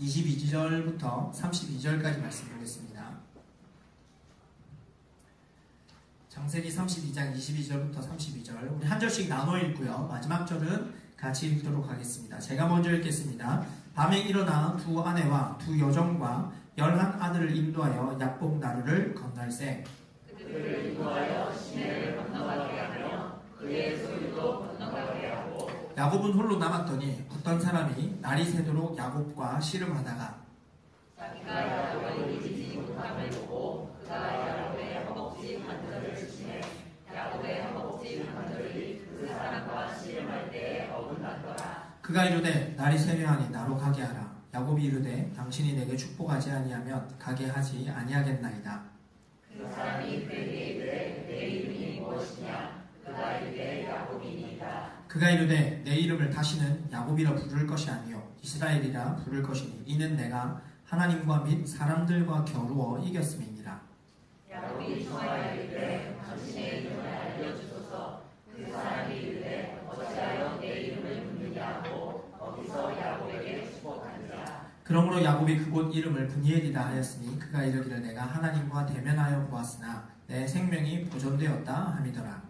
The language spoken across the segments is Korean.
22절부터 32절까지 말씀 보겠습니다. 창세기 32장 22절부터 32절 우리 한 절씩 나눠 읽고요. 마지막 절은 같이 읽도록 하겠습니다. 제가 먼저 읽겠습니다. 밤에 일어나 두 아내와 두 여종과 11 아들을 인도하여 약복 나루를 건널세. 그들을 인도하여 시내를 건너가게 하며 그의 소유도 건너가게 하고 야곱은 홀로 남았더니 어떤 사람이 날이 새도록 야곱과 씨름하다가 자기가 야곱을 이기지 못함을 보고 그가 야곱의 허벅지 관절을 치매 야곱의 허벅지 관절이 그 사람과 씨름할 때에 어긋났더라. 그가 이르되 날이 새려하니 나로 가게 하라. 야곱이 이르되 당신이 내게 축복하지 아니하면 가게 하지 아니하겠나이다. 그 사람이 그에게 이르되 내 이름이 무엇이냐. 그가 이르되 야곱이니이다. 그가 이르되 내 이름을 다시는 야곱이라 부를 것이 아니요 이스라엘이라 부를 것이니 이는 내가 하나님과 및 사람들과 겨루어 이겼음이니라. 야곱이 청하여 이르되 당신의 이름을 알려주소서. 그 사람이 이르되 어찌하여 내 이름을 묻느냐 하고 거기서 야곱에게 축복하니라. 그러므로 야곱이 그곳 이름을 브니엘이라 하였으니 그가 이르기를 내가 하나님과 대면하여 보았으나 내 생명이 보존되었다 함이더라.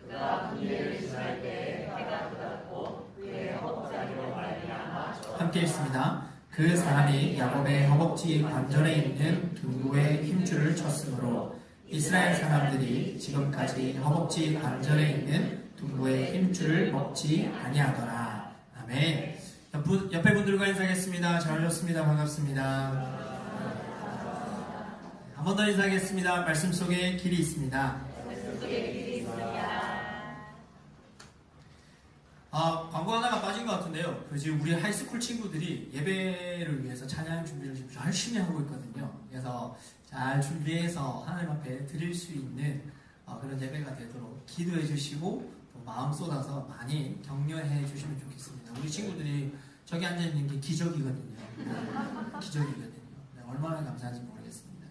그가 브니엘을 지날 때에 해가 돋았고 그의 허벅지로 말미암아 함께 읽습니다. 그 사람이 야곱의 허벅지 관절에 있는 둥구에 힘줄을 쳤으므로 이스라엘 사람들이 지금까지 허벅지 관절에 있는 둥구의 힘줄을 먹지 아니하더라. 아멘. 옆에 분들과 인사하겠습니다. 잘 오셨습니다. 반갑습니다. 한 번 더 인사하겠습니다. 말씀 속에 길이 있습니다. 광고 하나가 빠진 것 같은데요. 지금 우리 하이스쿨 친구들이 예배를 위해서 찬양 준비를 지금 열심히 하고 있거든요. 그래서 잘 준비해서 하나님 앞에 드릴 수 있는 그런 예배가 되도록 기도해 주시고 또 마음 쏟아서 많이 격려해 주시면 좋겠습니다. 우리 친구들이 저기 앉아있는 게 기적이거든요. 기적이거든요. 얼마나 감사한지 모르겠습니다.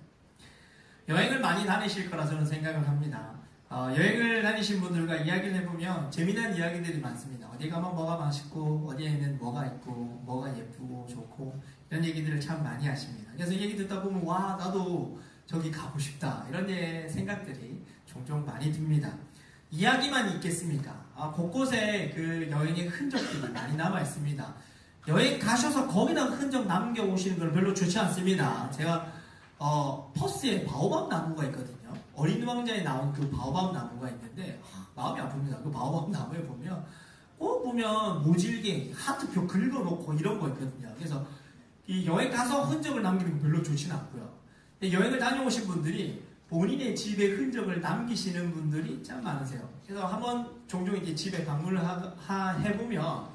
여행을 많이 다니실 거라 저는 생각을 합니다. 여행을 다니신 분들과 이야기를 해보면 재미난 이야기들이 많습니다. 어디 가면 뭐가 맛있고 어디에는 뭐가 있고 뭐가 예쁘고 좋고 이런 얘기들을 참 많이 하십니다. 그래서 얘기 듣다 보면 와 나도 저기 가고 싶다 이런 생각들이 종종 많이 듭니다. 이야기만 있겠습니까? 곳곳에 그 여행의 흔적들이 많이 남아 있습니다. 여행 가셔서 거기다 흔적 남겨오시는 건 별로 좋지 않습니다. 제가 퍼스에 바오밥 나무가 있거든요. 어린 왕자에 나온 그 바오밥 나무가 있는데 마음이 아픕니다. 그 바오밥 나무에 보면 꼭 보면 모질게 하트표 긁어놓고 이런 거 있거든요. 그래서 이 여행 가서 흔적을 남기는 건 별로 좋지는 않고요. 여행을 다녀오신 분들이 본인의 집에 흔적을 남기시는 분들이 참 많으세요. 그래서 한번 종종 이렇게 집에 방문을 해보면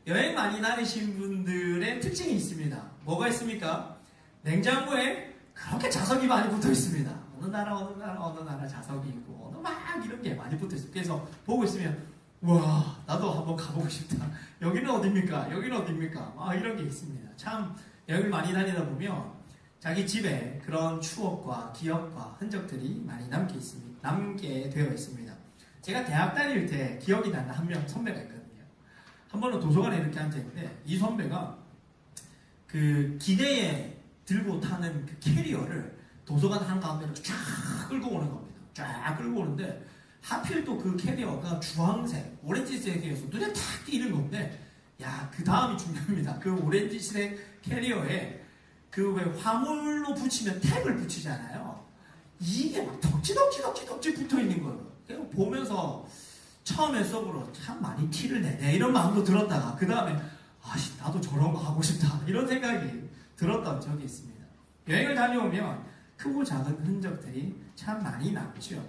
여행 많이 다니신 분들의 특징이 있습니다. 뭐가 있습니까? 냉장고에 그렇게 자석이 많이 붙어 있습니다. 어느 나라 자석이 있고 막 이런 게 많이 붙어 있어요. 그래서 보고 있으면 와 나도 한번 가보고 싶다. 여기는 어딥니까? 여기는 어딥니까? 이런 게 있습니다. 참 여행을 많이 다니다 보면 자기 집에 그런 추억과 기억과 흔적들이 많이 남게 되어 있습니다. 제가 대학 다닐 때 기억이 나는 한 명 선배가 있거든요. 한 번은 도서관에 이렇게 앉아있는데 이 선배가 그 기내에 들고 타는 그 캐리어를 도서관 한가운데로 쫙 끌고 오는 겁니다. 쫙 끌고 오는데 하필 또 그 캐리어가 주황색, 오렌지색이어서 눈에 탁 띄는 건데 야, 그 다음이 중요합니다. 그 오렌지색 캐리어에 그 왜 화물로 붙이면 탭을 붙이잖아요. 이게 막 덕지덕지 붙어 있는 거예요. 그래서 보면서 처음에 속으로 참 많이 티를 내네 이런 마음도 들었다가 그 다음에 나도 저런 거 하고 싶다 이런 생각이 들었던 적이 있습니다. 여행을 다녀오면 크고 작은 흔적들이 참 많이 남죠.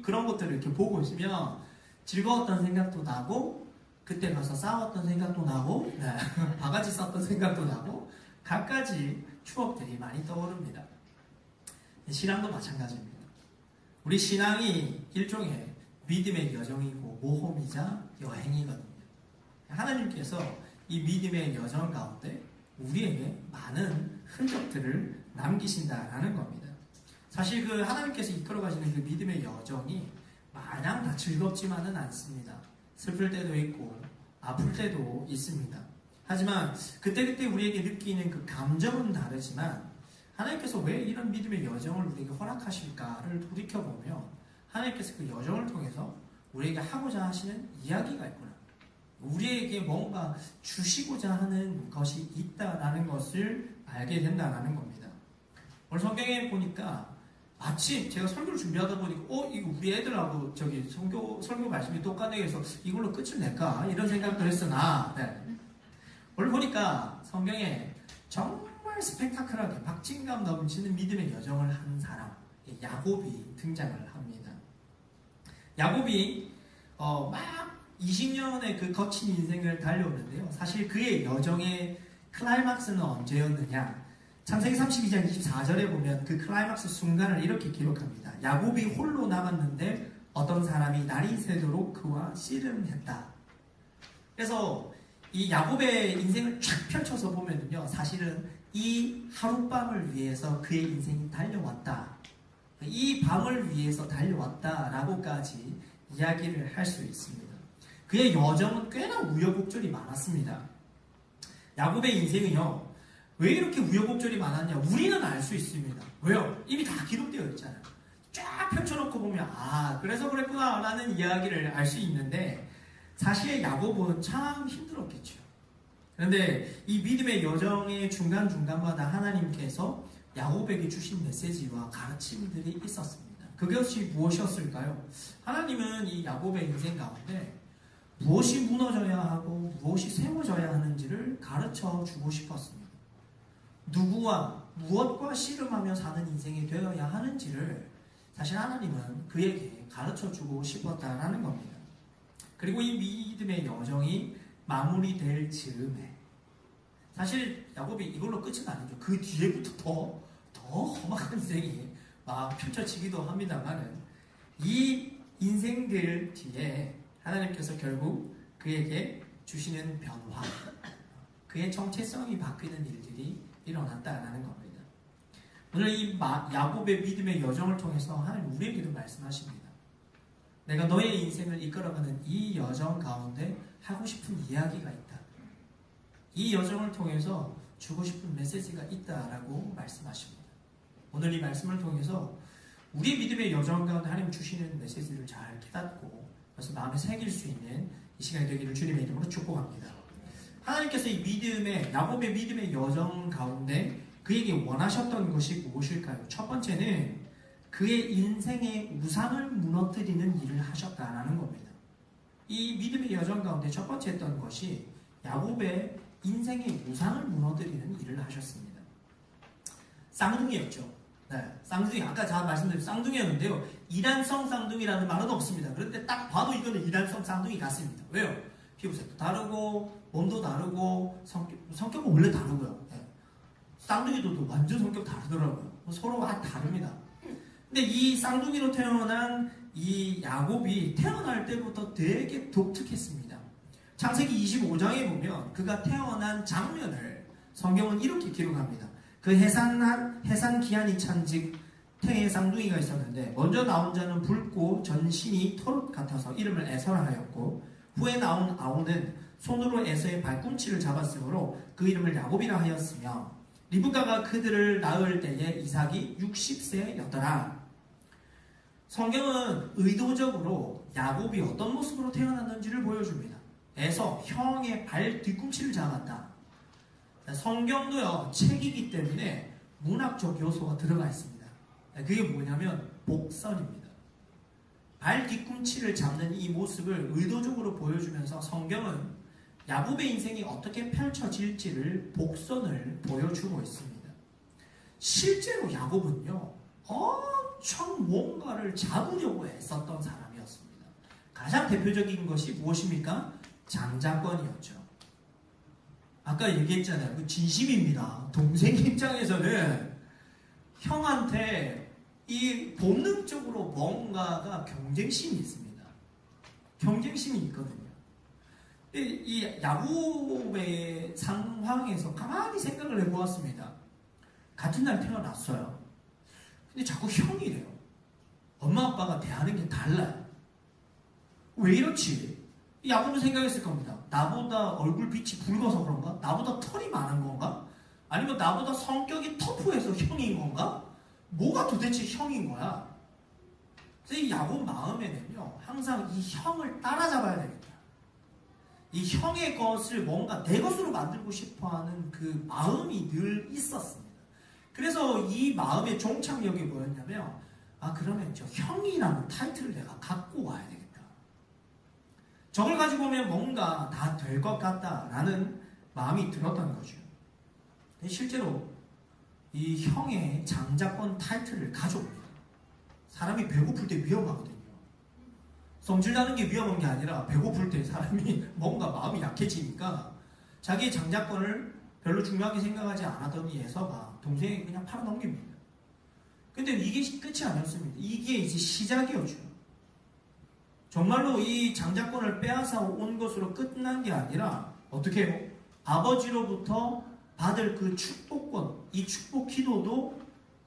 그런 것들을 이렇게 보고 있으면 즐거웠던 생각도 나고 그때 가서 싸웠던 생각도 나고 바가지 쌌던 생각도 나고 갖가지 추억들이 많이 떠오릅니다. 신앙도 마찬가지입니다. 우리 신앙이 일종의 믿음의 여정이고 모험이자 여행이거든요. 하나님께서 이 믿음의 여정 가운데 우리에게 많은 흔적들을 남기신다라는 겁니다. 사실 그 하나님께서 이끌어가시는 그 믿음의 여정이 마냥 다 즐겁지만은 않습니다. 슬플 때도 있고 아플 때도 있습니다. 하지만 그때그때 우리에게 느끼는 그 감정은 다르지만 하나님께서 왜 이런 믿음의 여정을 우리에게 허락하실까를 돌이켜보면 하나님께서 그 여정을 통해서 우리에게 하고자 하시는 이야기가 있구나. 우리에게 뭔가 주시고자 하는 것이 있다라는 것을 알게 된다는 겁니다. 오늘 성경에 보니까 마침 제가 설교를 준비하다 보니까 이거 우리 애들하고 설교 말씀이 똑같네 해서 이걸로 끝을 낼까 이런 생각도 했으나 오늘 보니까 성경에 정말 스펙타클하게 박진감 넘치는 믿음의 여정을 한 사람 야곱이 등장을 합니다. 야곱이 막 20년의 그 거친 인생을 달려오는데요. 사실 그의 여정의 클라이막스는 언제였느냐? 창세기 32장 24절에 보면 그 클라이막스 순간을 이렇게 기록합니다. 야곱이 홀로 남았는데 어떤 사람이 날이 새도록 그와 씨름했다. 그래서 이 야곱의 인생을 쫙 펼쳐서 보면요, 사실은 이 하룻밤을 위해서 그의 인생이 달려왔다. 이 밤을 위해서 달려왔다라고까지 이야기를 할 수 있습니다. 그의 여정은 꽤나 우여곡절이 많았습니다. 야곱의 인생은요, 왜 이렇게 우여곡절이 많았냐? 우리는 알 수 있습니다. 왜요? 이미 다 기록되어 있잖아요. 쫙 펼쳐놓고 보면 그래서 그랬구나 라는 이야기를 알 수 있는데 사실 야곱은 참 힘들었겠죠. 그런데 이 믿음의 여정의 중간중간마다 하나님께서 야곱에게 주신 메시지와 가르침들이 있었습니다. 그것이 무엇이었을까요? 하나님은 이 야곱의 인생 가운데 무엇이 무너져야 하고 무엇이 세워져야 하는지를 가르쳐 주고 싶었습니다. 누구와 무엇과 씨름하며 사는 인생이 되어야 하는지를 사실 하나님은 그에게 가르쳐 주고 싶었다라는 겁니다. 그리고 이 믿음의 여정이 마무리될 즈음에 사실 야곱이 이걸로 끝은 아니죠. 그 뒤에부터 더 험악한 인생이 막 펼쳐지기도 합니다만은 이 인생들 뒤에 하나님께서 결국 그에게 주시는 변화, 그의 정체성이 바뀌는 일들이 일어났다라는 겁니다. 오늘 이 야곱의 믿음의 여정을 통해서 하나님 우리에게도 말씀하십니다. 내가 너의 인생을 이끌어가는 이 여정 가운데 하고 싶은 이야기가 있다. 이 여정을 통해서 주고 싶은 메시지가 있다라고 말씀하십니다. 오늘 이 말씀을 통해서 우리 믿음의 여정 가운데 하나님 주시는 메시지를 잘 깨닫고 그래서 마음에 새길 수 있는 이 시간이 되기를 주님의 이름으로 축복합니다. 하나님께서 이 야곱의 믿음의 여정 가운데 그에게 원하셨던 것이 무엇일까요? 첫 번째는 그의 인생의 우상을 무너뜨리는 일을 하셨다라는 겁니다. 이 믿음의 여정 가운데 첫 번째 했던 것이 야곱의 인생의 우상을 무너뜨리는 일을 하셨습니다. 쌍둥이였죠. 쌍둥이, 아까 제가 말씀드린 쌍둥이였는데요. 이란성 쌍둥이라는 말은 없습니다. 그런데 딱 봐도 이거는 이란성 쌍둥이 같습니다. 왜요? 피부색도 다르고 몸도 다르고 성격은 원래 다르고요. 쌍둥이도 완전 성격 다르더라고요. 서로 다릅니다. 근데 이 쌍둥이로 태어난 이 야곱이 태어날 때부터 되게 독특했습니다. 창세기 25장에 보면 그가 태어난 장면을 성경은 이렇게 기록합니다. 그 해산 기한이 찬즉 태의 쌍둥이가 있었는데 먼저 나온 자는 붉고 전신이 털옷 같아서 이름을 에서라 하였고 후에 나온 아우는 손으로 에서의 발꿈치를 잡았으므로 그 이름을 야곱이라 하였으며 리브가가 그들을 낳을 때에 이삭이 60세였더라. 성경은 의도적으로 야곱이 어떤 모습으로 태어났는지를 보여줍니다. 에서 형의 발 뒤꿈치를 잡았다. 성경도요, 책이기 때문에 문학적 요소가 들어가 있습니다. 그게 뭐냐면 복선입니다. 발 뒤꿈치를 잡는 이 모습을 의도적으로 보여주면서 성경은 야곱의 인생이 어떻게 펼쳐질지를 복선을 보여주고 있습니다. 실제로 야곱은요, 엄청 뭔가를 잡으려고 애썼던 사람이었습니다. 가장 대표적인 것이 무엇입니까? 장자권이었죠. 아까 얘기했잖아요. 그 진심입니다. 동생 입장에서는 형한테 이 본능적으로 뭔가가 경쟁심이 있습니다. 경쟁심이 있거든요. 이 야곱의 상황에서 가만히 생각을 해보았습니다. 같은 날 태어났어요. 근데 자꾸 형이래요. 엄마 아빠가 대하는 게 달라요. 왜 이렇지? 야곱은 생각했을 겁니다. 나보다 얼굴 빛이 붉어서 그런가? 나보다 털이 많은 건가? 아니면 나보다 성격이 터프해서 형인 건가? 뭐가 도대체 형인 거야? 그래서 이 야곱 마음에는요, 항상 이 형을 따라잡아야 되겠다. 이 형의 것을 뭔가 내 것으로 만들고 싶어하는 그 마음이 늘 있었습니다. 그래서 이 마음의 종착역이 뭐였냐면, 그러면 저 형이라는 타이틀을 내가 갖고 와야 되겠다. 저걸 가지고 오면 뭔가 다 될 것 같다라는 마음이 들었던 거죠. 실제로 이 형의 장자권 타이틀을 가져옵니다. 사람이 배고플 때 위험하거든요. 성질나는 게 위험한 게 아니라 배고플 때 사람이 뭔가 마음이 약해지니까 자기의 장자권을 별로 중요하게 생각하지 않았던 이 에서가 동생에게 그냥 팔아넘깁니다. 근데 이게 끝이 아니었습니다. 이게 이제 시작이었죠. 정말로 이 장자권을 빼앗아 온 것으로 끝난 게 아니라 어떻게 해요? 아버지로부터 받을 그 축복권, 이 축복 기도도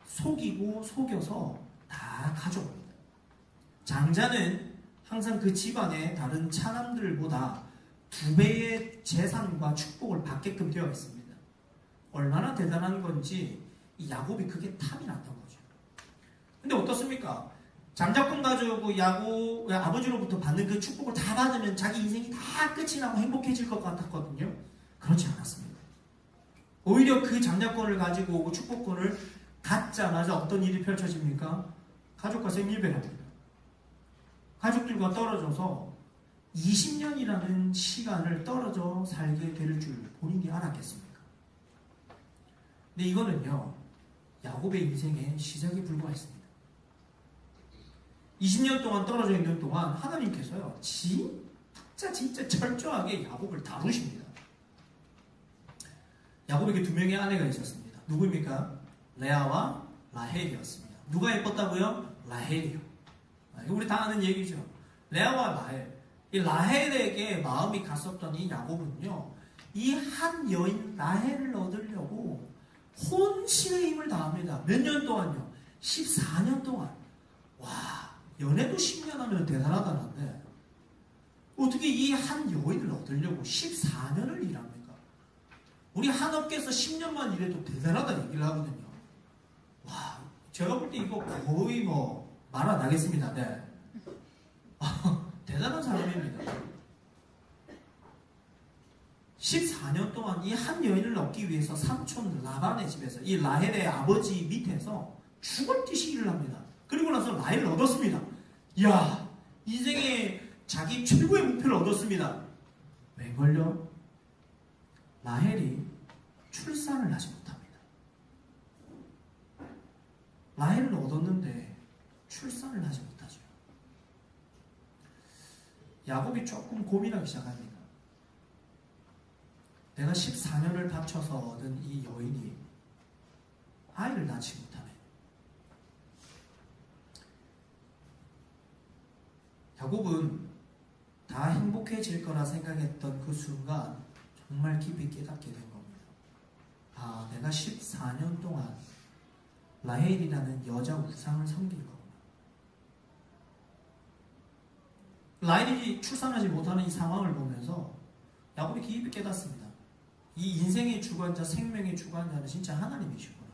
속이고 속여서 다 가져옵니다. 장자는 항상 그 집안의 다른 차남들보다 2배의 재산과 축복을 받게끔 되어 있습니다. 얼마나 대단한 건지 이 야곱이 그게 탐이 났던 거죠. 근데 어떻습니까? 장자권 가지고 아버지로부터 받는 그 축복을 다 받으면 자기 인생이 다 끝이 나고 행복해질 것 같았거든요. 그렇지 않았습니다. 오히려 그 장자권을 가지고 오고 축복권을 갖자마자 어떤 일이 펼쳐집니까? 가족과 생일배랍니다. 가족들과 떨어져서 20년이라는 시간을 떨어져 살게 될 줄 본인이 알았겠습니까? 근데 이거는요, 야곱의 인생의 시작에 불과했습니다. 20년 동안 떨어져 있는 동안 하나님께서요, 진짜 철저하게 야곱을 다루십니다. 야곱에게 2명의 아내가 있었습니다. 누구입니까? 레아와 라헬이었습니다. 누가 예뻤다고요? 라헬이요. 이거 우리 다 아는 얘기죠. 레아와 라헬. 이 라헬에게 마음이 갔었던 이 야곱은요, 이 한 여인 라헬을 얻으려고 혼신의 힘을 다합니다. 몇 년 동안요? 14년 동안. 와, 연애도 10년 하면 대단하다는데 어떻게 이 한 여인을 얻으려고 14년을 일합니까? 우리 한 업계에서 10년만 일해도 대단하다 얘기를 하거든요. 와, 제가 볼 때 이거 거의 말 안 하겠습니다. 네. 대단한 사람입니다. 14년 동안 이 한 여인을 얻기 위해서 삼촌 라반의 집에서 이 라헬의 아버지 밑에서 죽을 듯이 일을 합니다. 그리고 나서 라헬을 얻었습니다. 이야, 인생의 자기 최고의 목표를 얻었습니다. 웬걸요? 라헬이 출산을 하지 못합니다. 라헬을 얻었는데 출산을 하지 못하죠. 야곱이 조금 고민하기 시작합니다. 내가 14년을 바쳐서 얻은 이 여인이 아이를 낳지 못하네. 야곱은 다 행복해질 거라 생각했던 그 순간 정말 깊이 깨닫게 된 겁니다. 내가 14년 동안 라헬이라는 여자 우상을 섬긴 거구나. 라헬이 출산하지 못하는 이 상황을 보면서 야곱이 깊이 깨닫습니다. 이 인생의 주관자, 생명의 주관자는 진짜 하나님이시구나.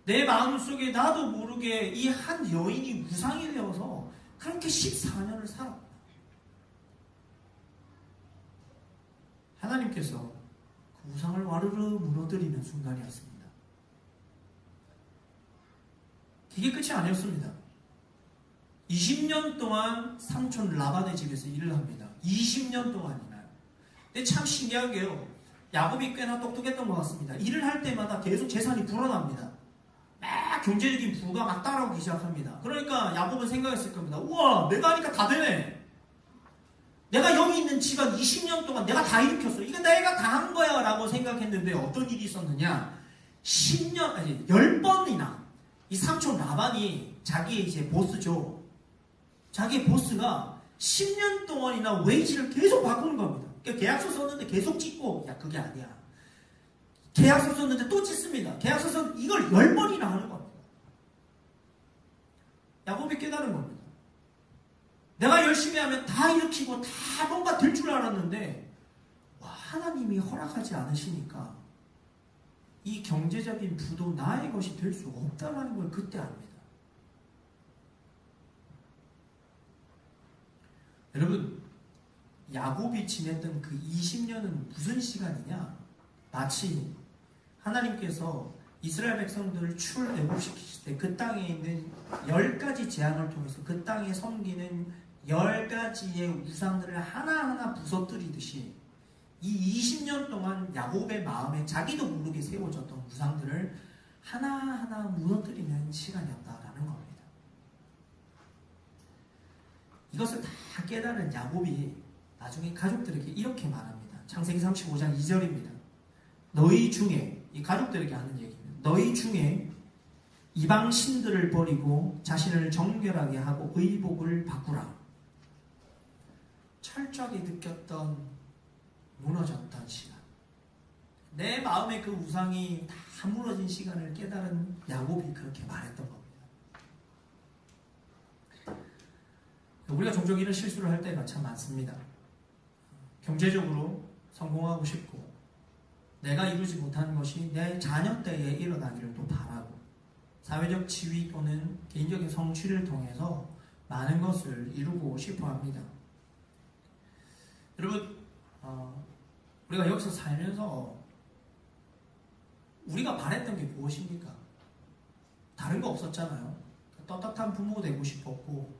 내 마음속에 나도 모르게 이 한 여인이 우상이 되어서 그렇게 14년을 살았구나. 하나님께서 그 우상을 와르르 무너뜨리는 순간이었습니다. 이게 끝이 아니었습니다. 20년 동안 삼촌 라반의 집에서 일을 합니다. 20년 동안이나요. 근데 참 신기한 게요, 야곱이 꽤나 똑똑했던 것 같습니다. 일을 할 때마다 계속 재산이 불어납니다. 막 경제적인 부가 막 따라오기 시작합니다. 그러니까 야곱은 생각했을 겁니다. 우와, 내가 하니까 다 되네. 내가 여기 있는 집안 20년 동안 내가 다 일으켰어. 이거 내가 다 한 거야 라고 생각했는데 어떤 일이 있었느냐. 10번이나 이 삼촌 라반이 자기의 이제 보스죠. 자기의 보스가 10년 동안이나 웨이지를 계속 바꾸는 겁니다. 그러니까 계약서 썼는데 계속 찍고, 야, 그게 아니야. 계약서 썼는데 또 찍습니다. 계약서 썼는데 이걸 10번이나 하는 겁니다. 야곱이 깨달은 겁니다. 내가 열심히 하면 다 일으키고 다 뭔가 될 줄 알았는데 하나님이 허락하지 않으시니까 이 경제적인 부도 나의 것이 될 수 없다는 걸 그때 압니다. 여러분, 야곱이 지냈던 그 20년은 무슨 시간이냐? 마치 하나님께서 이스라엘 백성들을 출애굽시키실 때 그 땅에 있는 10가지 재앙을 통해서 그 땅에 섬기는 10가지의 우상들을 하나하나 부서뜨리듯이 이 20년 동안 야곱의 마음에 자기도 모르게 세워졌던 우상들을 하나하나 무너뜨리는 시간이었다라는 겁니다. 이것을 다 깨달은 야곱이 나중에 가족들에게 이렇게 말합니다. 창세기 35장 2절입니다. 너희 중에, 이 가족들에게 하는 얘기입니다. 너희 중에 이방 신들을 버리고 자신을 정결하게 하고 의복을 바꾸라. 철저하게 느꼈던 무너졌던 시간, 내 마음의 그 우상이 다 무너진 시간을 깨달은 야곱이 그렇게 말했던 겁니다. 우리가 종종 이런 실수를 할 때가 참 많습니다. 경제적으로 성공하고 싶고 내가 이루지 못한 것이 내 자녀 때에 일어나기를 또 바라고 사회적 지위 또는 개인적인 성취를 통해서 많은 것을 이루고 싶어 합니다. 여러분, 우리가 여기서 살면서 우리가 바랬던 게 무엇입니까? 다른 거 없었잖아요. 떳떳한 부모 되고 싶었고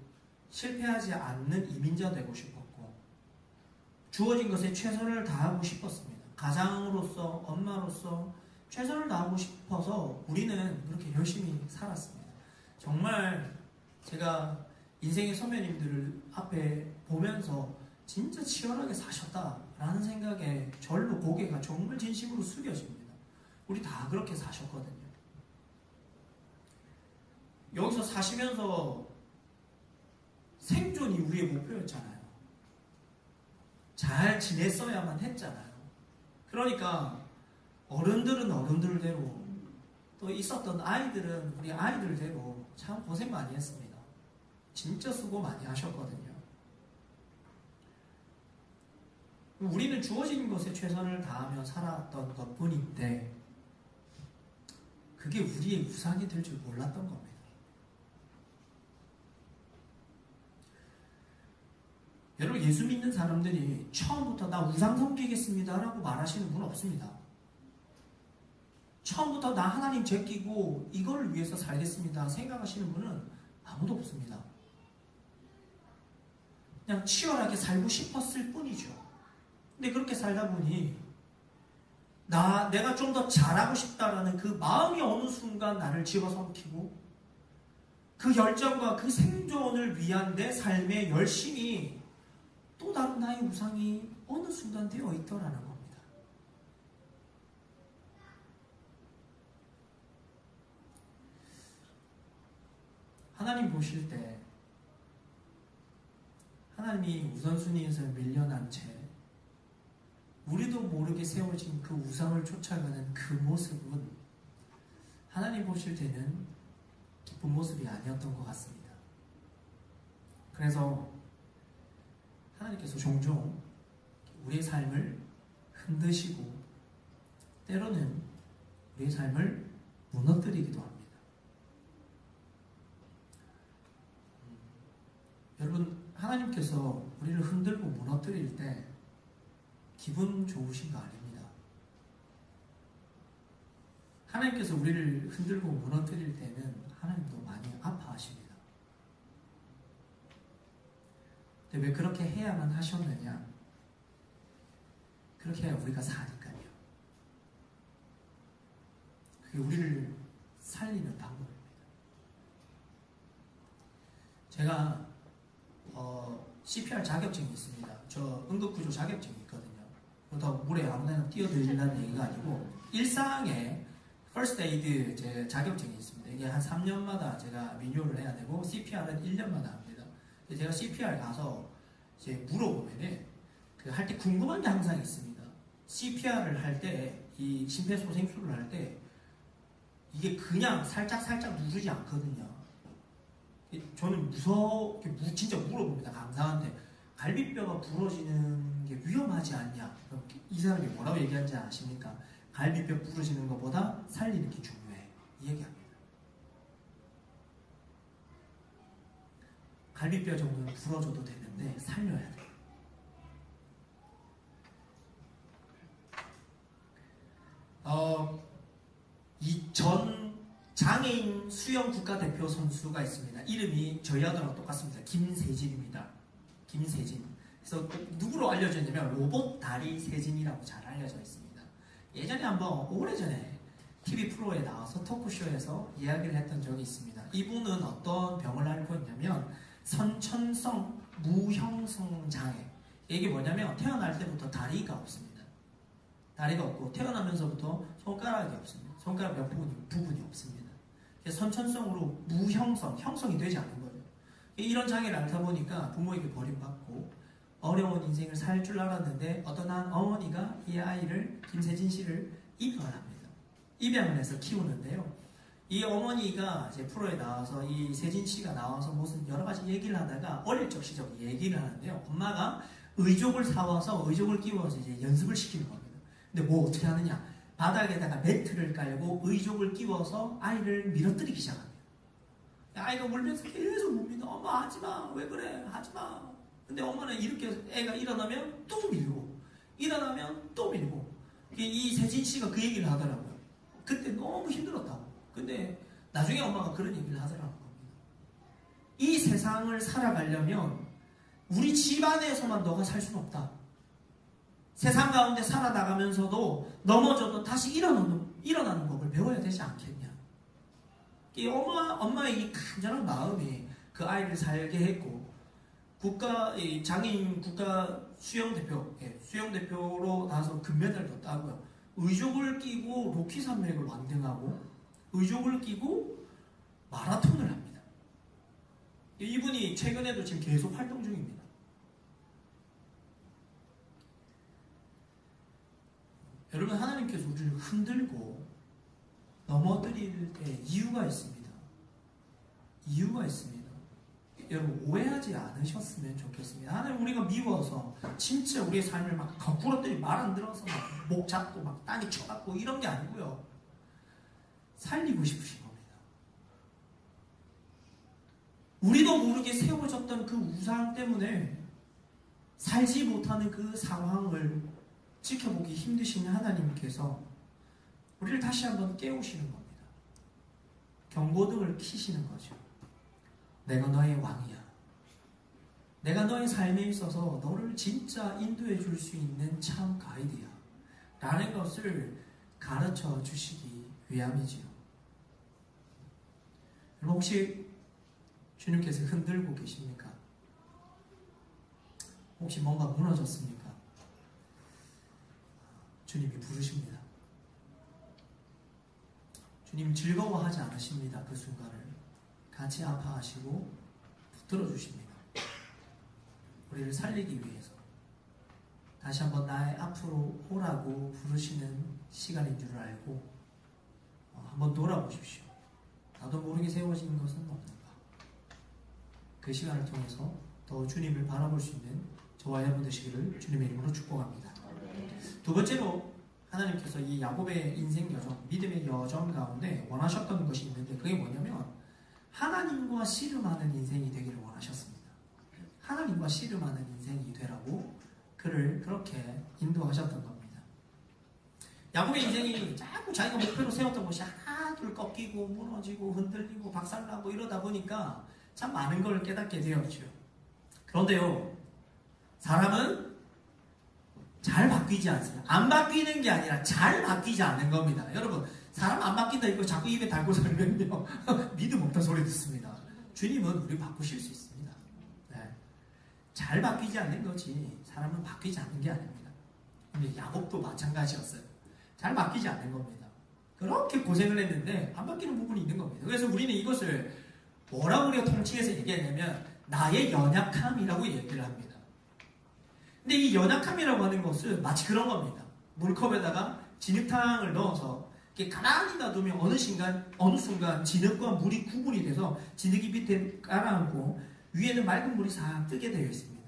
실패하지 않는 이민자 되고 싶었고 주어진 것에 최선을 다하고 싶었습니다. 가장으로서, 엄마로서 최선을 다하고 싶어서 우리는 그렇게 열심히 살았습니다. 정말 제가 인생의 선배님들을 앞에 보면서 진짜 치열하게 사셨다라는 생각에 절로 고개가 정말 진심으로 숙여집니다. 우리 다 그렇게 사셨거든요. 여기서 사시면서 생존이 우리의 목표였잖아요. 잘 지냈어야만 했잖아요. 그러니까 어른들은 어른들대로 또 있었던 아이들은 우리 아이들대로 참 고생 많이 했습니다. 진짜 수고 많이 하셨거든요. 우리는 주어진 것에 최선을 다하며 살았던 것뿐인데 그게 우리의 우상이 될 줄 몰랐던 겁니다. 여러분, 예수 믿는 사람들이 처음부터 나 우상 섬기겠습니다 라고 말하시는 분 없습니다. 처음부터 나 하나님 제끼고 이걸 위해서 살겠습니다 생각하시는 분은 아무도 없습니다. 그냥 치열하게 살고 싶었을 뿐이죠. 근데 그렇게 살다 보니 내가 좀 더 잘하고 싶다라는 그 마음이 어느 순간 나를 집어삼키고 그 열정과 그 생존을 위한 내 삶의 열심이 또 다른 나의 우상이 어느 순간 되어 있더라는 겁니다. 하나님 보실 때 하나님이 우선순위에서 밀려난 채 우리도 모르게 세워진 그 우상을 쫓아가는 그 모습은 하나님 보실 때는 기쁜 모습이 아니었던 것 같습니다. 그래서 하나님께서 종종 우리의 삶을 흔드시고 때로는 우리의 삶을 무너뜨리기도 합니다. 여러분, 하나님께서 우리를 흔들고 무너뜨릴 때 기분 좋으신 거 아닙니다. 하나님께서 우리를 흔들고 무너뜨릴 때는 하나님도 많이 아파하십니다. 근데 왜 그렇게 해야만 하셨느냐? 그렇게 해야 우리가 사니까요. 그게 우리를 살리는 방법입니다. 제가 CPR 자격증이 있습니다. 저 응급구조 자격증이 있거든요. 그렇다고 물에 아무데나 뛰어들리는 얘기가 아니고 일상에 First Aid 제 자격증이 있습니다. 이게 한 3년마다 제가 리뉴얼을 해야 되고 CPR은 1년마다 합니다. 제가 CPR 가서 이제 물어보면은 그 할 때 궁금한 게 항상 있습니다. CPR을 할 때 이 심폐소생술을 할 때 이게 그냥 살짝 누르지 않거든요. 저는 무섭게 진짜 물어봅니다. 강사한테. 갈비뼈가 부러지는 게 위험하지 않냐? 그럼 이 사람이 뭐라고 얘기하는지 아십니까? 갈비뼈 부러지는 것보다 살리는 게 중요해. 이 얘기합니다. 갈비뼈 정도는 부러져도 되는데 살려야 돼. 이 전 장애인 수영 국가대표 선수가 있습니다. 이름이 저희 아들하고 똑같습니다. 김세진입니다. 김세진. 그래서 누구로 알려져 있냐면 로봇 다리 세진이라고 잘 알려져 있습니다. 예전에 한번 오래전에 TV 프로에 나와서 토크쇼에서 이야기를 했던 적이 있습니다. 이분은 어떤 병을 앓고 있냐면 선천성 무형성 장애. 이게 뭐냐면 태어날 때부터 다리가 없습니다. 다리가 없고 태어나면서부터 손가락이 없습니다. 손가락 몇 부분이 없습니다. 선천성으로 무형성, 형성이 되지 않는 거예요. 이런 장애를 앓다 보니까 부모에게 버림받고 어려운 인생을 살 줄 알았는데 어떤 한 어머니가 이 아이를, 김세진 씨를 입양을 합니다. 입양을 해서 키우는데요. 이 어머니가 이제 프로에 나와서 이 세진 씨가 나와서 무슨 여러 가지 얘기를 하다가 어릴 적 시절 얘기를 하는데요. 엄마가 의족을 사와서 의족을 끼워서 이제 연습을 시키는 겁니다. 근데 뭐 어떻게 하느냐? 바닥에다가 매트를 깔고 의족을 끼워서 아이를 밀어뜨리기 시작합니다. 아이가 울면서 계속 웁니다. 엄마 하지마. 왜 그래? 하지마. 근데 엄마는 이렇게 애가 일어나면 또 밀고 일어나면 또 밀고. 이 세진 씨가 그 얘기를 하더라고요. 그때 너무 힘들었다고. 근데 나중에 엄마가 그런 얘기를 하더라고요. 이 세상을 살아가려면 우리 집안에서만 너가 살 수는 없다. 세상 가운데 살아나가면서도 넘어져도 다시 일어나는 법을 배워야 되지 않겠냐. 이 엄마의 이 간절한 마음이 그 아이를 살게 했고, 장애인 국가 수영대표로 나서 금메달도 따고요. 의족을 끼고 로키 산맥을 완등하고, 의족을 끼고 마라톤을 합니다. 이분이 최근에도 지금 계속 활동 중입니다. 여러분, 하나님께서 우리를 흔들고 넘어뜨릴 때 이유가 있습니다. 이유가 있습니다. 여러분, 오해하지 않으셨으면 좋겠습니다. 하나님 우리가 미워서 진짜 우리의 삶을 막 거꾸로들이 말 안 들어서 막 목 잡고 막 땅에 쳐박고 이런 게 아니고요. 살리고 싶으신 겁니다. 우리도 모르게 세워졌던 그 우상 때문에 살지 못하는 그 상황을 지켜보기 힘드신 하나님께서 우리를 다시 한번 깨우시는 겁니다. 경고등을 켜시는 거죠. 내가 너의 왕이야. 내가 너의 삶에 있어서 너를 진짜 인도해 줄 수 있는 참 가이드야. 라는 것을 가르쳐 주시기 위함이지요. 여러분, 혹시 주님께서 흔들고 계십니까? 혹시 뭔가 무너졌습니까? 주님이 부르십니다. 주님 즐거워하지 않으십니다. 그 순간을 같이 아파하시고 붙들어 주십니다. 우리를 살리기 위해서 다시 한번 나의 앞으로 오라고 부르시는 시간인 줄 알고 한번 돌아보십시오. 나도 모르게 세워진 것은 없는가. 그 시간을 통해서 더 주님을 바라볼 수 있는 저와 여러분 되시기를 주님의 이름으로 축복합니다. 두 번째로 하나님께서 이 야곱의 인생 여정, 믿음의 여정 가운데 원하셨던 것이 있는데 그게 뭐냐면 하나님과 씨름하는 인생이 되기를 원하셨습니다. 하나님과 씨름하는 인생이 되라고 그를 그렇게 인도하셨던 겁니다. 야곱의 인생이 자꾸 자기가 목표로 세웠던 것이 하나 둘 꺾이고 무너지고 흔들리고 박살나고 이러다 보니까 참 많은 걸 깨닫게 되었죠. 그런데요, 사람은 잘 바뀌지 않습니다. 안 바뀌는 게 아니라 잘 바뀌지 않는 겁니다. 여러분, 사람 안 바뀐다 이거 자꾸 입에 달고 살면요 믿음 없다 소리 듣습니다. 주님은 우리 바꾸실 수 있습니다. 네. 잘 바뀌지 않는 거지 사람은 바뀌지 않는 게 아닙니다. 근데 야곱도 마찬가지였어요. 잘 바뀌지 않는 겁니다. 그렇게 고생을 했는데 안 바뀌는 부분이 있는 겁니다. 그래서 우리는 이것을 뭐라고 우리가 통칭해서 얘기하냐면 나의 연약함이라고 얘기를 합니다. 근데 이 연약함이라고 하는 것은 마치 그런 겁니다. 물컵에다가 진흙탕을 넣어서 이게 가만히 놔두면 어느 순간 진흙과 물이 구분이 돼서 진흙이 밑에 가라앉고 위에는 맑은 물이 싹 뜨게 되어 있습니다.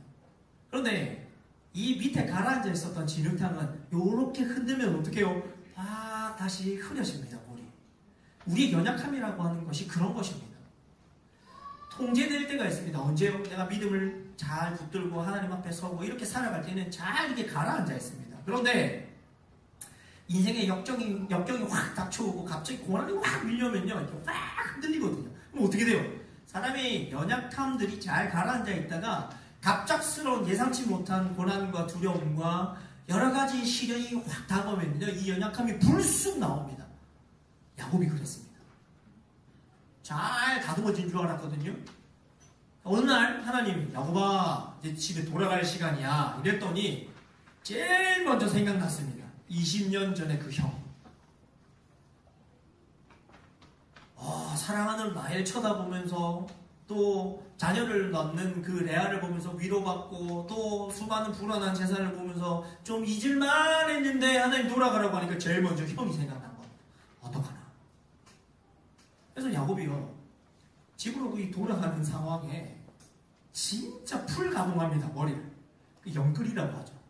그런데 이 밑에 가라앉아 있었던 진흙탕은 이렇게 흔들면 어떻게 해요? 다시 흐려집니다. 물이. 우리의 연약함이라고 하는 것이 그런 것입니다. 통제될 때가 있습니다. 언제요? 내가 믿음을 잘 붙들고 하나님 앞에 서고 이렇게 살아갈 때는 잘 이렇게 가라앉아 있습니다. 그런데 인생의 역경이 확 닥쳐오고 갑자기 고난이 확 밀려면요, 이렇게 확 흔들리거든요. 그럼 어떻게 돼요? 사람의 연약함들이 잘 가라앉아 있다가 갑작스러운 예상치 못한 고난과 두려움과 여러 가지 시련이 확 다가오면요, 이 연약함이 불쑥 나옵니다. 야곱이 그랬습니다. 잘 다듬어진 줄 알았거든요. 어느 날 하나님이 야곱아, 이제 집에 돌아갈 시간이야 이랬더니 제일 먼저 생각났습니다. 20년 전에 그 형. 사랑하는 라헬 쳐다보면서 또 자녀를 낳는 그 레아를 보면서 위로받고 또 수많은 불안한 재산을 보면서 좀 잊을만 했는데 하나님 돌아가라고 하니까 제일 먼저 형이 생각난 거. 어떡하나. 그래서 야곱이요, 집으로 돌아가는 상황에 진짜 풀가동합니다. 머리를. 영끌이라고 하죠.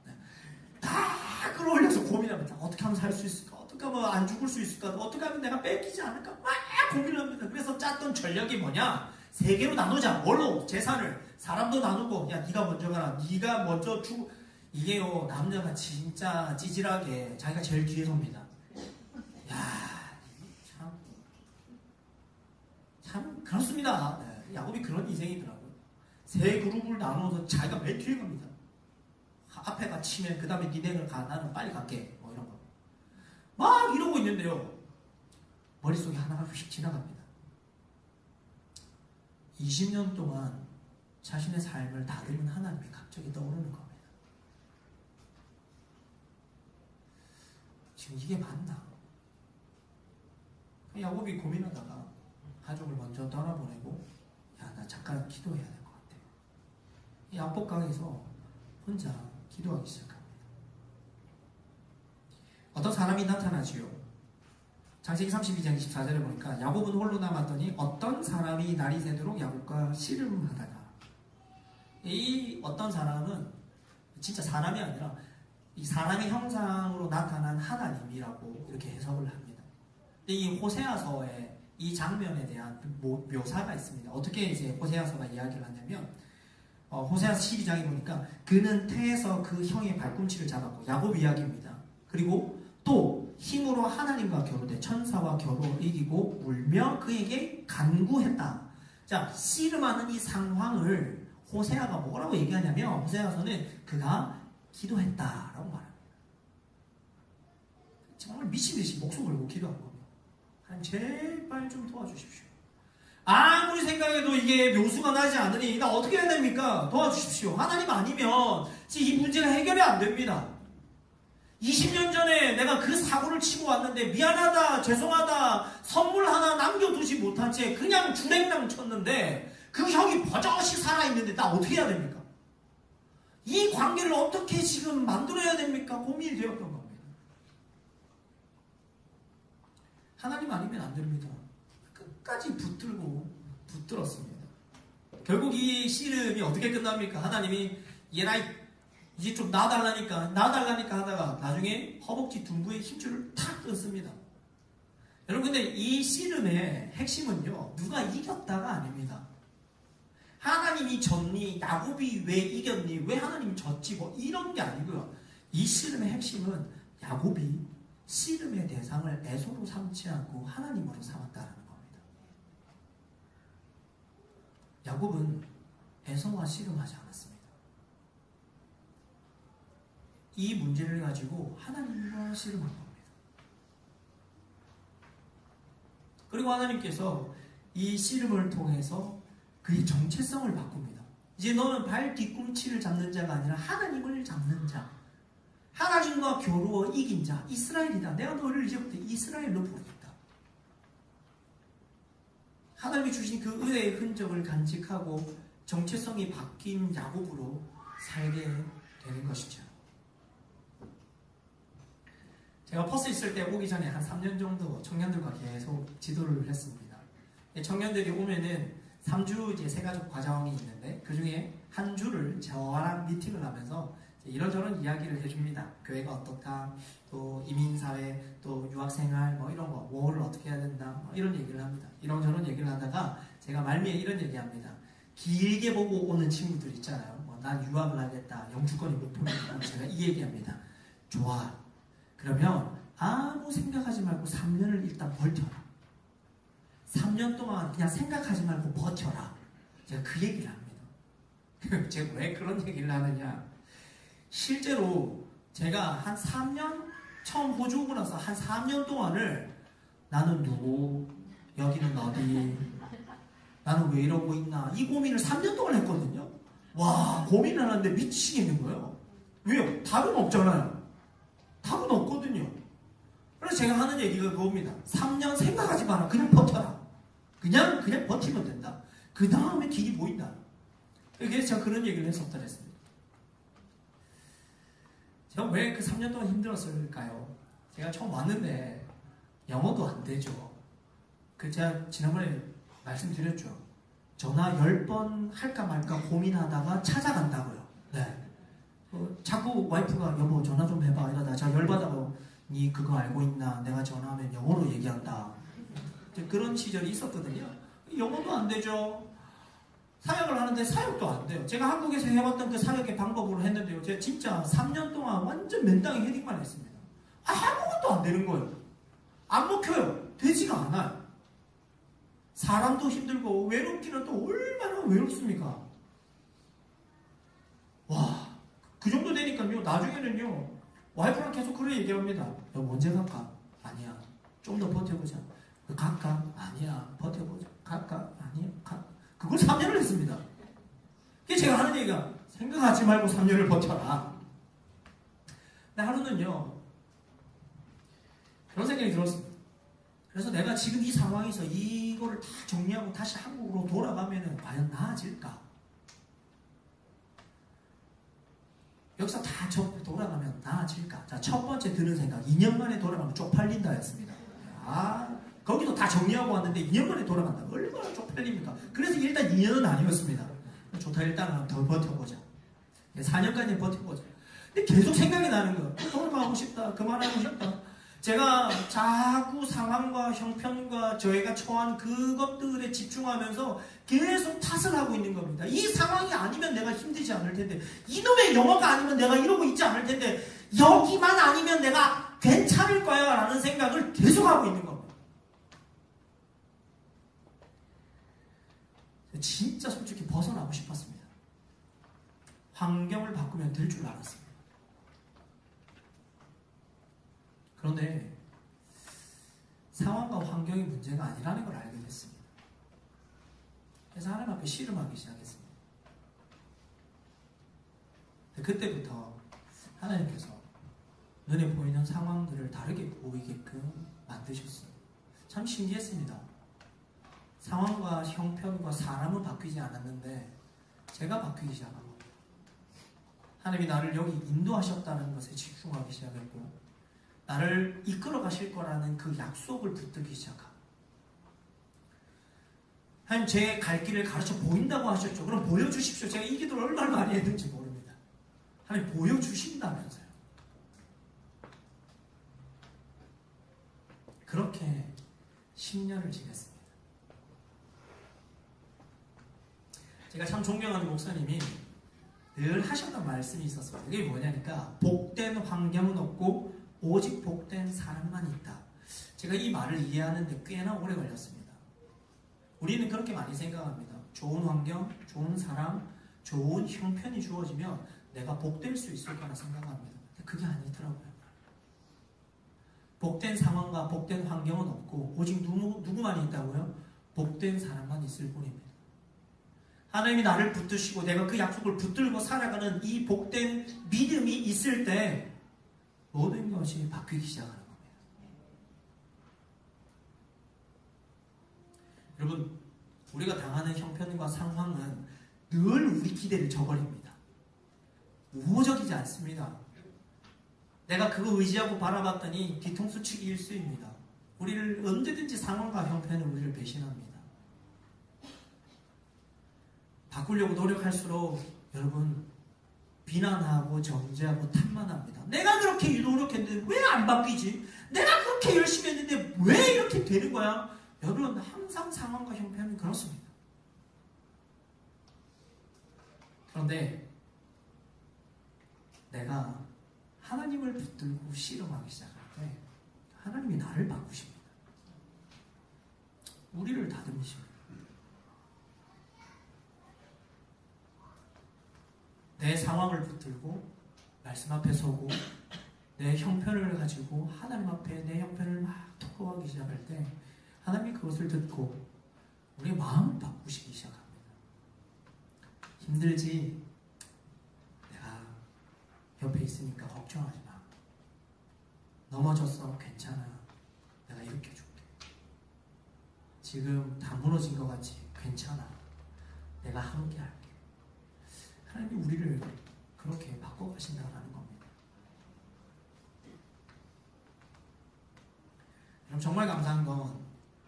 다 끌어올려서 고민합니다. 어떻게 하면 살 수 있을까? 어떻게 하면 안 죽을 수 있을까? 어떻게 하면 내가 뺏기지 않을까? 막 고민을 합니다. 그래서 짰던 전략이 뭐냐? 3개로 나누자. 뭘로? 재산을. 사람도 나누고, 야, 네가 먼저 가라. 네가 먼저 죽. 이게요, 남자가 진짜 찌질하게 자기가 제일 뒤에 섭니다. 야, 참 그렇습니다. 네, 야곱이 그런 인생이더라고요. 3그룹을 나누어서 자기가 맨 뒤에 갑니다. 앞에가 치면 그 다음에 니네는 가, 나는 빨리 갈게, 뭐 이런 거 막 이러고 있는데요, 머릿속에 하나가 휙 지나갑니다. 20년 동안 자신의 삶을 다듬은 하나님이 갑자기 떠오르는 겁니다. 지금 이게 맞나? 야곱이 고민하다가 가족을 먼저 떠나보내고, 야, 나 잠깐 기도해야 될 것 같아. 이 야복강에서 혼자 기도하기 시작합니다. 어떤 사람이 나타나지요. 창세기 32장 24절에 보니까 야곱은 홀로 남았더니 어떤 사람이 날이 새도록 야곱과 씨름하다가, 이 어떤 사람은 진짜 사람이 아니라 이 사람의 형상으로 나타난 하나님이라고 이렇게 해석을 합니다. 근데 이 호세아서에 이 장면에 대한 묘사가 있습니다. 어떻게 이제 호세아서가 이야기를 하냐면, 호세아서 12장에 보니까 그는 태에서 그 형의 발꿈치를 잡았고, 야곱 이야기입니다. 그리고 또 힘으로 하나님과 겨루되 천사와 겨루 이기고 울며 그에게 간구했다. 자, 씨름하는 이 상황을 호세아가 뭐라고 얘기하냐면, 호세아서는 그가 기도했다라고 말합니다. 정말 미친듯이 목숨 걸고 기도한 겁니다. 하나님 제발 좀 도와주십시오. 아무리 생각해도 이게 묘수가 나지 않으니 나 어떻게 해야 됩니까? 도와주십시오. 하나님 아니면 이 문제가 해결이 안 됩니다. 20년 전에 내가 그 사고를 치고 왔는데 미안하다, 죄송하다, 선물 하나 남겨두지 못한 채 그냥 주랭랑 쳤는데 그 형이 버젓이 살아있는데 나 어떻게 해야 됩니까? 이 관계를 어떻게 지금 만들어야 됩니까? 고민이 되었던 겁니다. 하나님 아니면 안 됩니다. 끝까지 붙들었습니다. 결국 이 씨름이 어떻게 끝납니까? 하나님이 얘라 이제 좀 놔달라니까 하다가 나중에 허벅지 둔부에 힘줄을 탁 끊습니다. 여러분, 근데 이 씨름의 핵심은요, 누가 이겼다가 아닙니다. 하나님이 졌니? 야곱이 왜 이겼니? 왜 하나님이 졌지? 뭐 이런 게 아니고요. 이 씨름의 핵심은 야곱이 씨름의 대상을 에서로 삼지 않고 하나님으로 삼았다는 겁니다. 야곱은 에서와 씨름하지 않았습니다. 이 문제를 가지고 하나님과 씨름한 겁니다. 그리고 하나님께서 이 씨름을 통해서 그의 정체성을 바꿉니다. 이제 너는 발 뒤꿈치를 잡는 자가 아니라 하나님을 잡는 자, 하나님과 겨루어 이긴 자, 이스라엘이다. 내가 너를 이제부터 이스라엘로 부르겠다. 하나님이 주신 그 은혜의 흔적을 간직하고 정체성이 바뀐 야곱으로 살게 되는 것이죠. 제가 퍼스 있을 때 오기 전에 한 3년 정도 청년들과 계속 지도를 했습니다. 청년들이 오면은 3주 이제 세가족 과정이 있는데 그 중에 한 주를 저랑 미팅을 하면서 이런저런 이야기를 해줍니다. 교회가 어떻다, 또 이민사회, 또 유학생활 뭐 이런 거, 뭐를 어떻게 해야 된다, 뭐 이런 얘기를 합니다. 이런저런 얘기를 하다가 제가 말미에 이런 얘기합니다. 길게 보고 오는 친구들 있잖아요. 뭐 난 유학을 하겠다, 영주권이 목표니까 제가 이 얘기합니다. 좋아. 그러면 아무 생각하지 말고 3년을 일단 버텨라. 3년 동안 그냥 생각하지 말고 버텨라. 제가 그 얘기를 합니다. 제가 왜 그런 얘기를 하느냐. 실제로 제가 한 3년, 처음 호주 오고 나서 한 3년 동안을 나는 누구, 여기는 어디, 나는 왜 이러고 있나, 이 고민을 3년 동안 했거든요. 와, 고민을 하는데 미치겠는 거예요. 왜요? 답은 없잖아요. 답은 없거든요. 그래서 제가 하는 얘기가 그겁니다. 3년 생각하지 마라. 그냥 버텨라. 그냥 버티면 된다. 그 다음에 길이 보인다. 그래서 제가 그런 얘기를 했었다 그랬습니다. 제가 왜 그 3년 동안 힘들었을까요? 제가 처음 왔는데 영어도 안 되죠. 제가 지난번에 말씀드렸죠. 전화 10번 할까 말까 고민하다가 찾아간다고요. 네. 자꾸 와이프가 여보 전화 좀 해봐 이러다 제가 열받아서 니 그거 알고 있나? 내가 전화하면 영어로 얘기한다. 그런 시절이 있었거든요. 영어도 안 되죠. 사역을 하는데 사역도 안 돼요. 제가 한국에서 해봤던 그 사역의 방법으로 했는데요. 제가 진짜 3년 동안 완전 맨땅에 헤딩만 했습니다. 아무것도 안 되는 거예요. 안 먹혀요. 되지가 않아요. 사람도 힘들고 외롭기는 또 얼마나 외롭습니까? 와, 그 정도 되니까요. 나중에는요. 와이프랑 계속 그런 얘기합니다. 여보 언제 갈까? 아니야. 좀 더 버텨보자. 갈까? 아니야. 버텨보자. 갈까? 아니야. 그걸 3년을 했습니다. 그게 제가 하는 얘기가 생각하지 말고 3년을 버텨라. 근데 하루는요. 그런 생각이 들었습니다. 그래서 내가 지금 이 상황에서 이거를 다 정리하고 다시 한국으로 돌아가면 과연 나아질까? 여기서 다 돌아가면 나아질까? 자, 첫 번째 드는 생각, 2년 만에 돌아가면 쪽팔린다 했습니다. 거기도 다 정리하고 왔는데 2년 만에 돌아간다. 얼마나 쪽팔립니까? 그래서 일단 2년은 아니었습니다. 좋다, 일단 더 버텨보자. 4년까지 버텨보자. 근데 계속 생각이 나는 거예요. 돌아가고 싶다, 그만하고 싶다. 제가 자꾸 상황과 형편과 저희가 처한 그것들에 집중하면서 계속 탓을 하고 있는 겁니다. 이 상황이 아니면 내가 힘들지 않을 텐데, 이놈의 영어가 아니면 내가 이러고 있지 않을 텐데, 여기만 아니면 내가 괜찮을 거야 라는 생각을 계속 하고 있는 겁니다. 진짜 솔직히 벗어나고 싶었습니다. 환경을 바꾸면 될 줄 알았습니다. 그런데 상황과 환경이 문제가 아니라는 걸 알게 됐습니다. 그래서 하나님 앞에 씨름하기 시작했습니다. 그때부터 하나님께서 눈에 보이는 상황들을 다르게 보이게끔 만드셨어요. 참 신기했습니다. 상황과 형편과 사람은 바뀌지 않았는데 제가 바뀌기 시작한 겁니다. 하나님이 나를 여기 인도하셨다는 것에 집중하기 시작했고 나를 이끌어 가실 거라는 그 약속을 붙들기 시작하고 하나님 제 갈 길을 가르쳐 보인다고 하셨죠. 그럼 보여주십시오. 제가 이 기도를 얼마나 많이 했는지 모릅니다. 하나님 보여주신다면서요. 그렇게 10년을 지냈습니다. 제가 참 존경하는 목사님이 늘 하셨던 말씀이 있었어요. 그게 뭐냐니까 복된 환경은 없고 오직 복된 사람만 있다. 제가 이 말을 이해하는데 꽤나 오래 걸렸습니다. 우리는 그렇게 많이 생각합니다. 좋은 환경, 좋은 사람, 좋은 형편이 주어지면 내가 복될 수 있을 거라 생각합니다. 근데 그게 아니더라고요. 복된 상황과 복된 환경은 없고 오직 누구만 있다고요? 복된 사람만 있을 뿐입니다. 하나님이 나를 붙드시고 내가 그 약속을 붙들고 살아가는 이 복된 믿음이 있을 때 모든 것이 바뀌기 시작하는 겁니다. 여러분, 우리가 당하는 형편과 상황은 늘 우리 기대를 저버립니다. 우호적이지 않습니다. 내가 그거 의지하고 바라봤더니 뒤통수 치기 일쑤입니다. 우리를 언제든지 상황과 형편은 우리를 배신합니다. 바꾸려고 노력할수록 여러분 비난하고 정죄하고 탓만합니다. 내가 그렇게 노력했는데 왜 안 바뀌지? 내가 그렇게 열심히 했는데 왜 이렇게 되는 거야? 여러분 항상 상황과 형편은 그렇습니다. 그런데 내가 하나님을 붙들고 씨름하기 시작할 때 하나님이 나를 바꾸십니다. 우리를 다듬으십니다. 내 상황을 붙들고 말씀 앞에 서고 내 형편을 가지고 하나님 앞에 내 형편을 막 토로하기 시작할 때 하나님이 그것을 듣고 우리의 마음을 바꾸시기 시작합니다. 힘들지? 내가 옆에 있으니까 걱정하지 마. 넘어졌어? 괜찮아. 내가 일으켜줄게. 지금 다 무너진 것 같지? 괜찮아. 내가 함께 할게. 하나님이 우리를 그렇게 바꿔가신다는 겁니다. 여러분 정말 감사한 건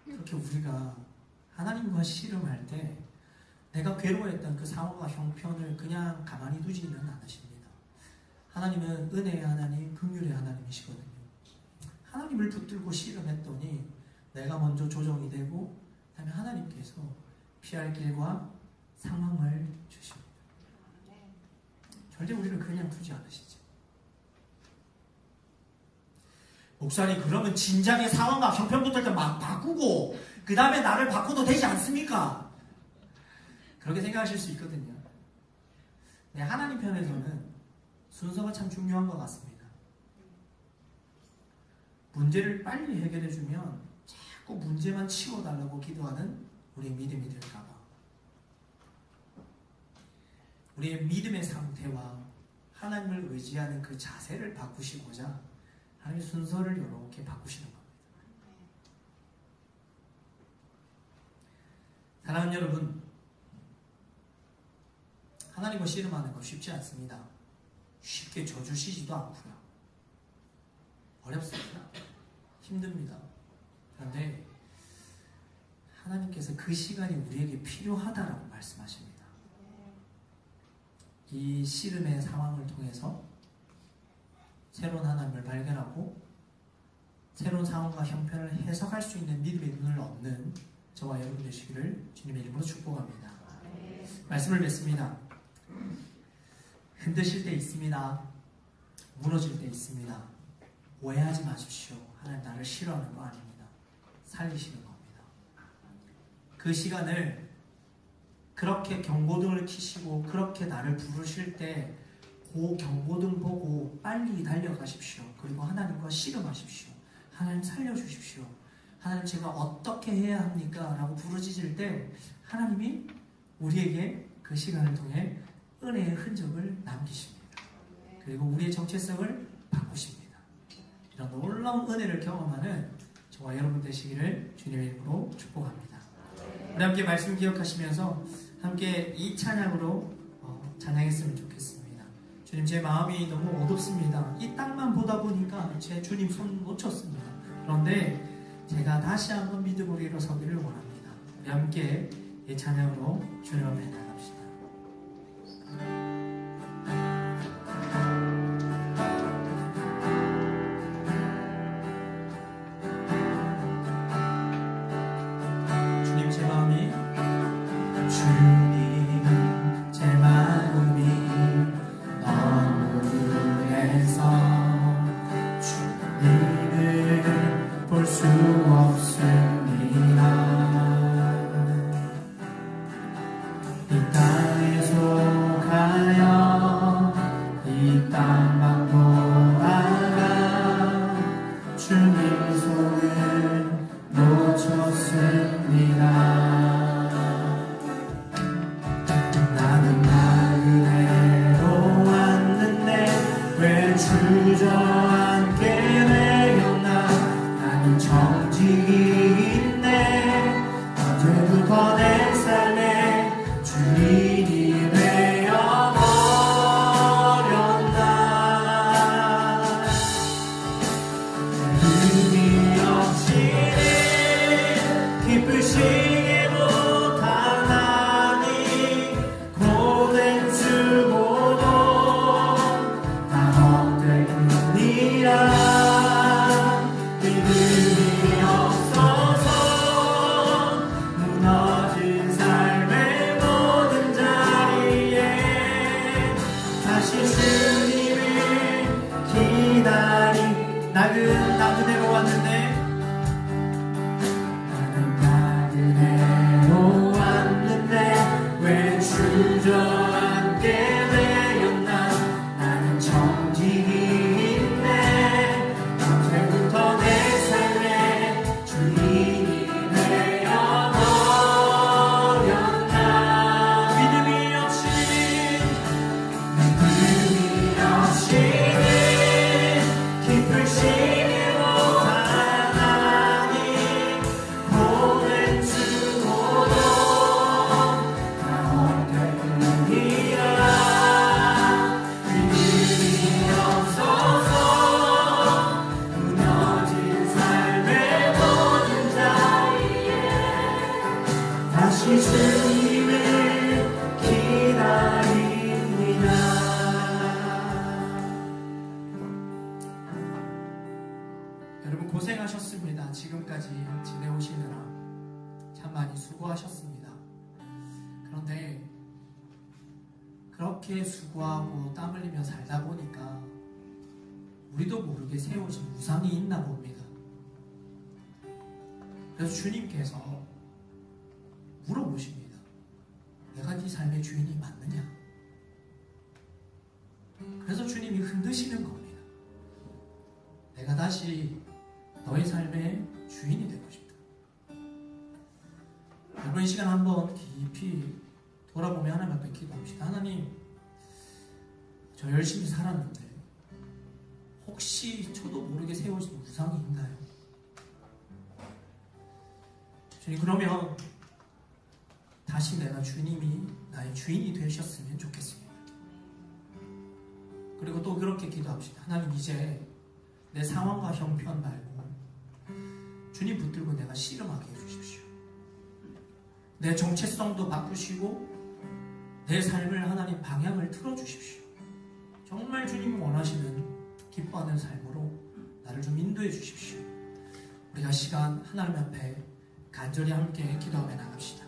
그렇게 우리가 하나님과 씨름할 때 내가 괴로워했던 그 상황과 형편을 그냥 가만히 두지는 않으십니다. 하나님은 은혜의 하나님, 긍휼의 하나님이시거든요. 하나님을 붙들고 씨름했더니 내가 먼저 조정이 되고 그다음에 하나님께서 피할 길과 상황을 주십니다. 절대 우리를 그냥 두지 않으시죠. 목사님 그러면 진작에 상황과 형편 붙을 때 막 바꾸고 그 다음에 나를 바꿔도 되지 않습니까? 그렇게 생각하실 수 있거든요. 네, 하나님 편에서는 순서가 참 중요한 것 같습니다. 문제를 빨리 해결해주면 자꾸 문제만 치워달라고 기도하는 우리의 믿음이 될까봐 우리의 믿음의 상태와 하나님을 의지하는 그 자세를 바꾸시고자 하나님의 순서를 이렇게 바꾸시는 겁니다. 사랑하는 여러분, 하나님과 씨름하는 거 쉽지 않습니다. 쉽게 져주시지도 않고요. 어렵습니다. 힘듭니다. 그런데 하나님께서 그 시간이 우리에게 필요하다라고 말씀하십니다. 이 씨름의 상황을 통해서 새로운 하나님을 발견하고 새로운 상황과 형편을 해석할 수 있는 믿음의 눈을 얻는 저와 여러분 되시기를 주님의 이름으로 축복합니다. 말씀을 맺습니다. 흔드실 때 있습니다. 무너질 때 있습니다. 오해하지 마십시오. 하나님 나를 싫어하는 거 아닙니다. 살리시는 겁니다. 그 시간을 그렇게 경고등을 켜시고 그렇게 나를 부르실 때 그 경고등 보고 빨리 달려가십시오. 그리고 하나님과 씨름하십시오. 하나님 살려주십시오. 하나님 제가 어떻게 해야 합니까? 라고 부르짖을 때 하나님이 우리에게 그 시간을 통해 은혜의 흔적을 남기십니다. 그리고 우리의 정체성을 바꾸십니다. 이런 놀라운 은혜를 경험하는 저와 여러분 되시기를 주님의 이름으로 축복합니다. 우리 함께 말씀 기억하시면서 함께 이 찬양으로 찬양했으면 좋겠습니다. 주님 제 마음이 너무 어둡습니다. 이 땅만 보다 보니까 제 주님 손 놓쳤습니다. 그런데 제가 다시 한번 믿음으로 일어서기를 원합니다. 우리 함께 이 찬양으로 주님 앞에 나갑시다. 주님 제 마음이 너무 그래서 주님을 볼 수 없습니다. 이 땅에 속하여 이 땅만 보다가 주님 손을 놓쳤습니다. 나는 나그네로 왔는데 왜 주저앉게 되었나. 나는 정직인데 언제부터 내 삶에 주인이 되어버렸나. 오실 주님을 기다립니다. 여러분 고생하셨습니다. 지금까지 지내오시느라 참 많이 수고하셨습니다. 그런데 그렇게 수고하고 땀 흘리며 살다 보니까 우리도 모르게 세워진 우상이 있나 봅니다. 그래서 주님께서 물어보십니다. 내가 네 삶의 주인이 맞느냐? 그래서 주님이 흔드시는 겁니다. 내가 다시 너의 삶의 주인이 되고 싶다. 이번 시간 한번 깊이 돌아보며 하나님 앞에 기도합시다. 하나님, 저 열심히 살았는데 혹시 저도 모르게 세워진 우상이 있나요? 주님, 그러면 다시 내가 주님이 나의 주인이 되셨으면 좋겠습니다. 그리고 또 그렇게 기도합시다. 하나님, 이제 내 상황과 형편 말고 주님 붙들고 내가 씨름하게 해주십시오. 내 정체성도 바꾸시고 내 삶을 하나님 방향을 틀어주십시오. 정말 주님 원하시는 기뻐하는 삶으로 나를 좀 인도해 주십시오. 우리가 시간 하나님 앞에 간절히 함께 기도하며 나갑시다.